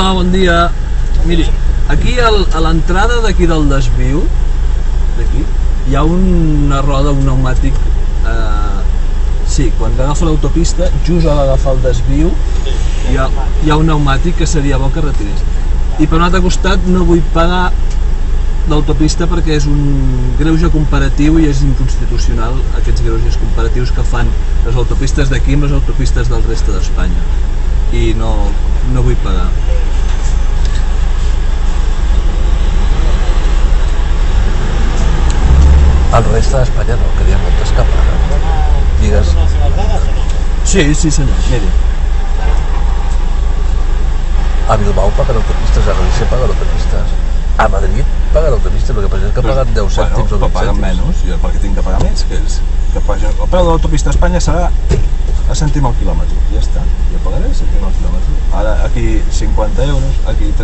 Hola, bon dia. Miri, aquí a l'entrada d'aquí del desviu, d'aquí, hi ha una roda, un pneumàtic. Sí, quan agafa l'autopista, just a l'agafar el desviu, hi ha un pneumàtic que seria bo que retiris. I per un altre costat no vull pagar l'autopista perquè és un greuge comparatiu i és inconstitucional aquests greuges comparatius que fan les autopistes d'aquí amb les autopistes del reste d'Espanya. I no vull pagar. Al reste d'Espanya no, que hi ha moltes que paguen. Digues... Sí, senyor, miri. A Bilbao paguen autopistes, a Galícia paguen autopistes. A Madrid paguen autopistes, el que passa és que paguen 10 cèntims o 20 cèntims. Paguen menys, i perquè tinc de pagar més que ells. El preu de l'autopista a Espanya serà a cèntim al quilòmetre, ja està. Jo pagaré a cèntim al quilòmetre. Ara aquí 50 euros, aquí 30.